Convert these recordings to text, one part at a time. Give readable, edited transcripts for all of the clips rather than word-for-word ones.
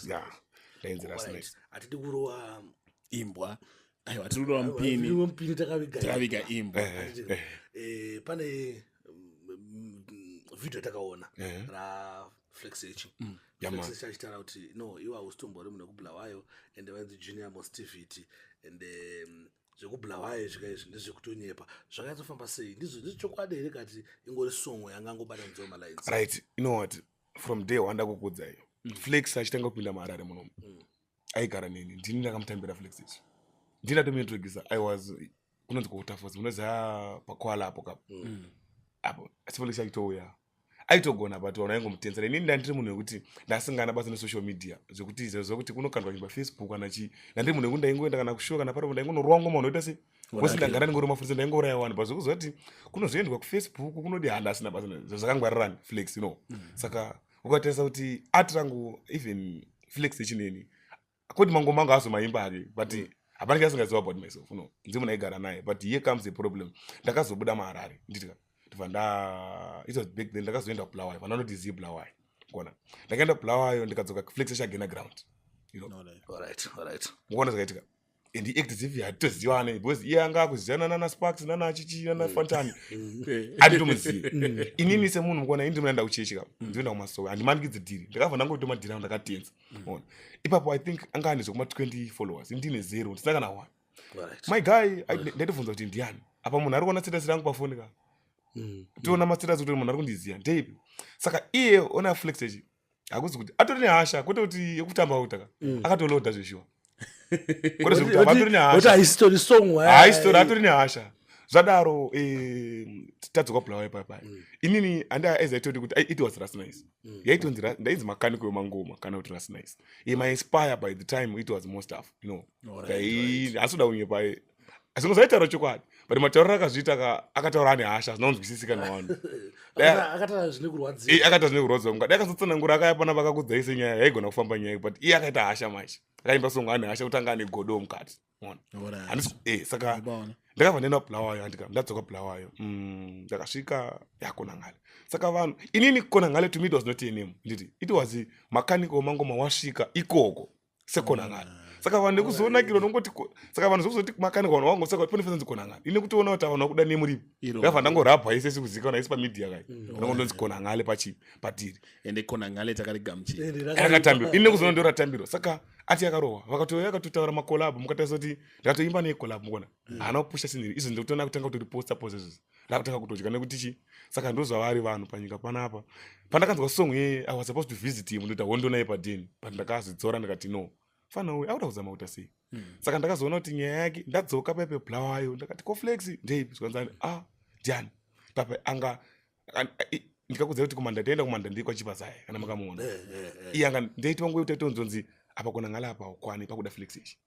yeah ndainzira Alright. nice Atidi kurowa imbwa aiwa tiri kurowa mpini mpini takaviga imbwa pane video takaona ra Flexage Flexage achitaura kuti no iwa usitombo rimwe nekubulawayo ende vanzi Junior Mostivity ende zvekubulawayo zvikaizvi ndezvekutonyepa zvakazofamba sei ndizvo chokwadi here kati ingori songo yangangobata nzoma malines right you know what from day one ndakukudzai Flex achitanga kupinda maharare munomu aigara neni ndini ndakamutambira Flexage ndinatomuintroducer I was kunonzi kuutafosi munoziva pakwala apo kapo apo asi Flex achitouya aitogona but ona ingomutenzera inini ndandiri munhu wekuti ndasingana basa nesocial media zvekuti izvo zvokuti kunokandwa nyimba Facebook kana chi ndandiri munhu wekuti ndaingoenda kana kushoka kana pari ndaingonorwa ngoma unoita sei kosi ndagara ndingori mafurisa ndaingouraya vanhu but zvokuzoti kunozoendwa kuFacebook kunodi handa asina basa zvakangwarirani Flex saka ukatarisa kuti art rangu even Flex echineni kuti mangoma angu azomaimba ake but hapana chasingaziva about myself ndiri munhu aigara naye but here comes the problem ndakazobuda maharare nditika it was back then ndakazoenda kubulawayo vananoti zi bulawayo kona ndakaenda kubulawayo ndikadzoka Flexage again ground alright muona zvakaitika and active hatitoziwane because iye anga akuzivana nana Sparks nana Chichi nana Fantani anditomuziva inini semunhu mukuona ini ndinoenda kuchechi kapo ndinoenda kumasowe handimanikidzidze dhiri ndakabva ndangotoma dhiri angu ndakatenza ipapo I think anga ane zvekuma 20 followers ndine 0 ndisina kana 1 my guy ndaitobvunza kuti ndiani apa munhu ari kuona status rangu pafoni ka tiona mastatus kuti munhu ari kundiziva ndeipi saka iye ona Flexage hakuzi kuti atori nehasha kwete kuti yekutamba utaka akatoloda zveshuwa kwete zvekutamba atori nehasha atori nehasha zvadaro tadzoka bulawayo paipai inini handaizaitoti kuti it was Rasnice yaitonzi ndainzi makaniko yemangoma kana kuti Rasnice my inspire by the time it was more stuff hasuda kunyepa asingozaitaura chokwadi but matauriro akazviita akataura ane hasha zvinonzwisisika navanhu akataura zvine kurwadza munga dai akazotsanangura akaya pana vakakudzaise nyaya yaigona kufamba nyaya but iye akaita hasha macho akaimba songo ane hasha kuti anga ane godo mukati saka ndakabva ndaenda kubulawayo ndadzoka kubulawayo ndakasvika yakonangale saka vanhu inini konangale to me it was not a name nditi it was makaniko mangoma wasvika ikoko sekonangale saka vanhu nekuzoonakira nongoti saka vanhu zokuzoti makaniko vanhu wangu saka pane fanzi konangale ine kutiona kuti vanhu vakuda name ripi ndakabva ndangorabha isesi kuzikana isi pamedia kai ndangondonzi konangale patiri ende konangale takarigamuchira akatambiro ine kuzoona ndo ratambiro saka ati yakarohwa vakatouya vakatotaura makolabhu mukatarisa kuti ndakatoimba nekolabhu mukona haana kupusha siniri izvo ndokutona kutanga kuti riposta izvozvo ndakutanga kutodya nekuti chi saka ndozvavari vanhu panyika panapa pandakanzwa song I was supposed to visit him ndoita hondo naye padeni but ndakazodzora ndikati no fana uyu akuda kuzama kuita sei saka ndakazoona kuti nyaya yake ndadzoka paipe bulawayo ndakati koFlex ndeipi zvikanzani ndiani papa anga ndikakudza kuti kumanda taenda kumanda ndiri kwachipazaya kana makamuona iye anga ndeiti wangu utaitonzonzi apa konangala apa kwani pakuda Flexage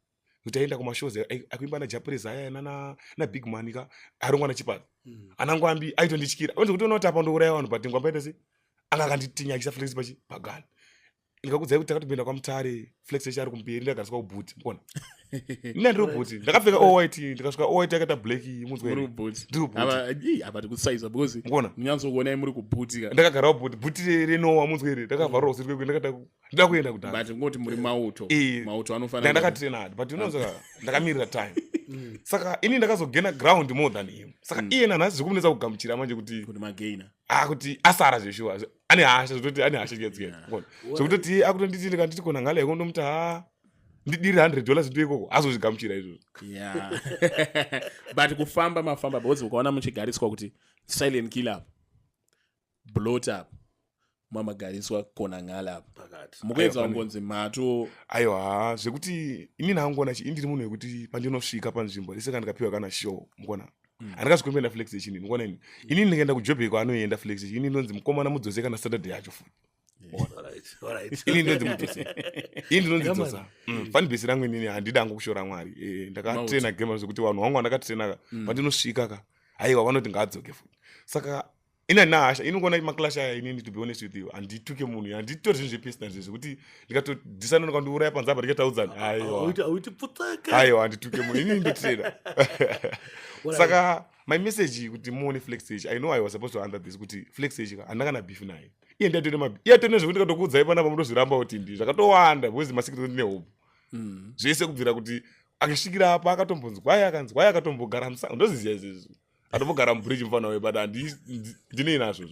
kuti aenda kumashows akuimba naJaprezaya na Big Man ka arongwa nachipaza anangoambi aitondityira onzi kuti unoona kuti apa ndouraya vanhu but ngwambaita sei anga akanditinyakisa Flex pagani ndikakudzai kuti takatopinda kwamutare Flexage ari kumberi ndakasvika kubhuti mbona ina ndiri bhuti ndakapfeka all white ndikasvika all white akaita black munzwe ndiri bhuti apa tikusaiza because mbona munyanzokuona muri kubhuti ka ndakagara bhuti renowa munzwe ere ndakavhara usiri kwekwe ndida kuenda kudhara but ngoti muri mauto anofanira ndakatrained but unonzwa ndakamirira time saka ini ndakazogena ground more than him saka iye nanhasi zvikunetsa kugamuchira manje kuti magaina kuti asara zveshuwa ane hasha zvototi ane hasha chiyedzikena zvokutoti akutonditi ndikanditi konangala ikondomuti ndidiri $100 ndo ikoko azozvigamuchira izvozvo but kufamba mafamba because ukaona muchigariswa kuti silent killer blot up mamagariswa konangala apa mukuedza kungonzi mato aiwa zvekuti inini hangoona chi indiri munhu wekuti pandinosvika panzvimbo isaka ndikapiwa kana show mukona handikazvikumbenda Flexage inini mukona inini ndikaenda kuJoburg anoenda Flexage inini ndonzi mukomana mudzose kana Saturday yacho futi ini ndonzi mudzosa ini ndinonzidzosa fanbase rangu inini handidango kushora Mwari ndakatraina gema zvekuti vanhu vangu vandakatraina pandinosvika ka haiwa vanoti ngaadzoke futi saka ina nahasha inongona maclash aya inini to be honest with you handituke munhu handitori zvinhu zvepersonal zvekuti ndikatodhisana nokandiuraya panzapa ndikataudza haiwa handituke munhu inini ndotraina saka my message kuti muone flex age. I know I was supposed to answer this kuti flex age andakana beef naye. Iye ndiye tone mabi. Iye tone zvekuti katokudzai pana pamutozviramba kuti ndi zvakatowanda because masikiti ndine hope. Zvese kubvira kuti akasvikira apa akatombonzwa aye akanzwa aye akatombogara musango ndoziziya izvezvi. Atombogara mubridge mufana we but ndine inazvo.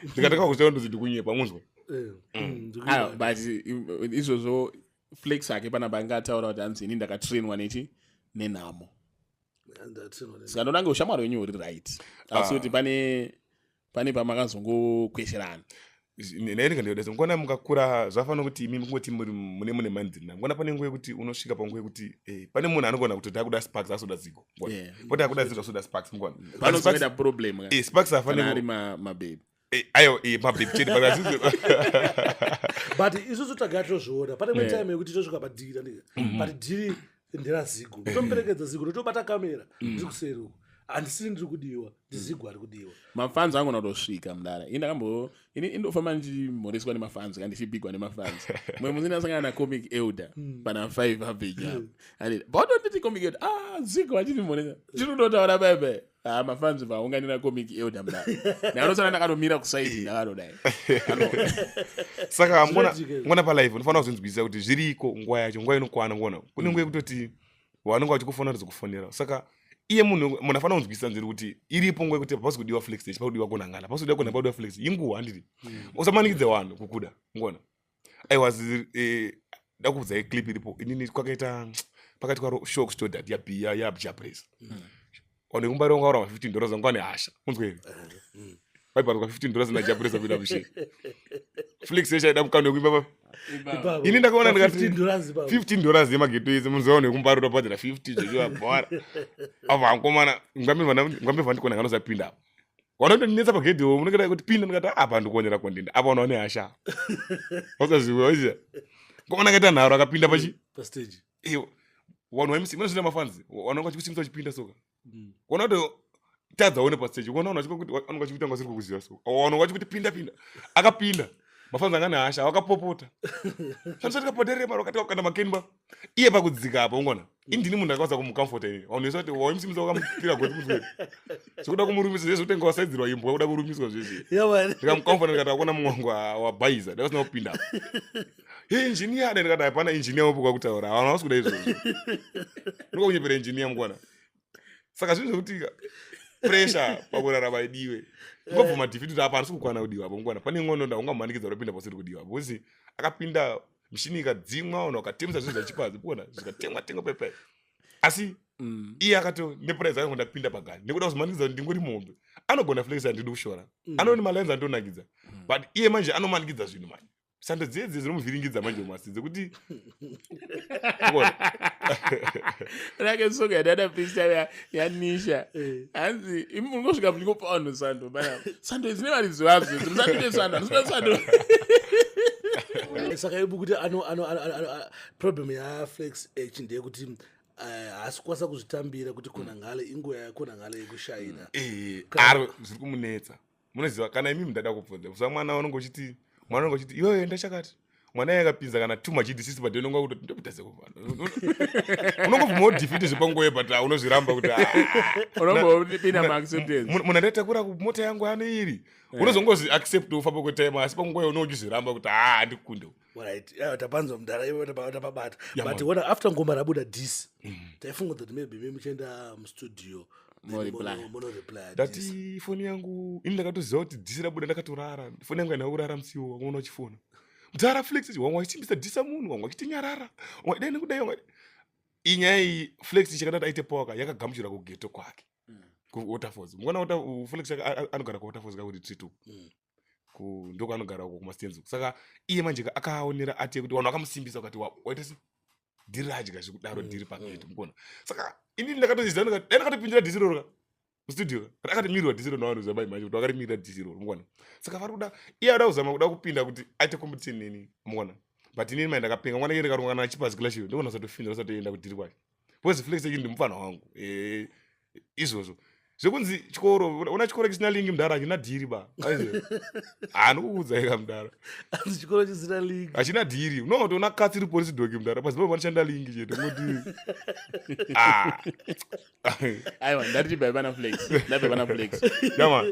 Ndikataka kuziva ndozidi kunyepa munzwa. But izvozvo flex ake pana bangataura kuti anzi ini ndakatrainwa nechi nenhamo. Saka ndonange ushamwari wenyu uri right. Asi kuti pane pamakazongokwesherana. Nairika ndiyodesa mukona mukakura zvafanira kuti imi mungoti mune manzina. Mukona pane nguva yekuti unosvika panguva yekuti pane munhu anogona kuti akuda sparks asoda zigo. Poti akuda zigo asoda sparks mukona. Panozoita problem. Sparks afanira ari mababy. Ayo mababy chete pakazi. But isusu tagatozviona pane time yekuti tosvika padhiri ndika. But dhiri ndira zigo. Tomuperekedza zigo totobata kamera ndiri kuseri uko. Handisiri ndiri kudiwa ndizigo ari kudiwa. Mafanzi angona kutosvika mudara. Ini indofamba ndichimhoreswa nemafanzi kandi ndichibigwa nemafanzi. Mwe musi ndasangana na comic elder pana 5 average hapo. Ani bodo nditi comic elder zigo achitimhoresa. Chinototaura bebe. Mafanzi vaunganira comic elder mudara. Ndanosana ndakatomira kuside ndakadodai. Saka mona pa live unofanira kuzvinzwisisa kuti zviriko nguva yacho nguva inokwana ngona. Kune nguva yekutoti vanonga vachikufonera kuzokufonera. Saka iye munhu afanira kunzwisisa nziri kuti iripo nguva yekuti hapasi kudiwa flex age pakudiwa konangana hapasi kudiwa kona pakudiwa flex inguva handiri usamanikidze vanhu kukuda ngona I was ndakubvunza clip iripo inini kwakaita pakati kwaro shock story that yabja praise one kumbari wangu aura $15 zangu ane hasha unzwe waipa $15 na japresa bila bishi flex age aida mukano kuimba ini ndakaona ndikati $15 yemageto izi munzoone kumbari utapadzira 50 zvochiwa bhara apa ankomana ngambe ndikona kanozapinda wanondonetsa pagedhi munokeda kuti pinda ndikati apa ndikuonera kwandinda apa unaone hasha wasaziwa komana kaita nharo akapinda pastage iyo vanhu vaimisi munozvina mafanzi vanonga vachikusimisa vachipinda soka kuona kuti tadzaone pastage kuona vanhu vachikuti vanonga vachikuita ngasiri kukuziva soka vanonga vachikuti pinda akapinda mafanzi angane hasha wakapopota shandisati kapoterere maro wakati wakanda makenba iye pakudzika apa ungona indini munhu akavaza kumucomforta ini vanhu vese kuti waimsimisa wakamupira goti muzveri zvekuda kumurumisa zvese utenga wasaidzirwa imbo wakuda kurumiswa zvese ndikamucomforta ndikati akona mumwangu wabhaiza ndakasina kupinda injiniya ndikati hapana injiniya wopo kwakutaura vanhu havasi kuda izvozvo ndikokunyepera injiniya mukona saka zvinhu zvekutika pressure pakurarama idiwe ngobvuma defeat apa handisi kukwana kudiwa apo mukwana pane ng'ono ungamumanikidza kupinda pasiri kudiwa because akapinda mishini ikadzimwa vanhu vakatemesa zvinhu zvachipazi kuona zvikatemwa pepe asi iye akato neprize akango ndapinda pagani nekuda kuzomanikidza kuti ndingori mombe anogona flex handidi kushora anoni malenzi andonakidza but iye manje anomanikidza zvinhu manje sando dzedze dzinomuvhiringidza manje masi dzekuti rake soka yadada pista yanisha hanzi ungosvika mlikopa vanhu sando bana sando izine varidzo vazvo musatinde sando saka ibukuti problem yaflex age ndeyekuti haasi kukwanisa kuzvitambira kuti kona ngale inguva yakona ngale yekushaira aro zviri kumunetsa munoziva kana imi mundada kubvunza sa mwana unonge uchiti iwewe ndachakati mwana yakapinza kana tuma chidisisi pade unonga kuti ndopita sekuvana unongobvuma udefeat zvepanguva but unozviramba kuti unongopinda maacceptance munhu andatakura kumota yangu ano iri unozongozi accept ufamba kwetime asi panguva unouchizviramba kuti handikunde right tapanzwa mudhara iwe tapabata but wona after ngoma rabuda disi taifunga kuti maybe muchienda mustudio ndati foni yangu ini ndakatoziva kuti dhisi rabuda ndakatorara foni yangu aina kurara musiwo wamuna uchifona mudhara flex wamwe wachichimbisa dhisa munhu wamwe wachitinyarara wamwe dai nekudai wamwe inyaya iyi flex chakadati aite pawaka yakagamuchira kugeto kwake kuwaterfalls mukona flex anogara kuwaterfalls kakuti tritu ndoko anogara uko kumastenzo saka iye manje akaonera ati kuti vanhu vakamusimbisa ukati waita se dhiri radya zvikudaro dhiri pageti mukona saka inini ndakatoziva dai ndakatopindira dhisi roro mustudio akatimirwa dhisi roro navanhu zabai manje kuti vakatimirira dhisi roro mukona saka vari kuda iye ada kuzama kuda kupinda kuti aite competition neni mukona but inini mai ndakapenga mwana iye ndikarongana chipazi clashio ndikona satofinda satoenda kudhiri kwake because flex eki ndimufana wangu izvozvo zvekunzi chikoro una chikoro chisina lingi mudhara hachina dhiri ba anokuudza ika mudhara asi chikoro chisina lingi hachina dhiri unotoona katsiri polisi doki mudhara pazipo vanoshanda lingi chete moti aiwa ndatiti bai pana flex yama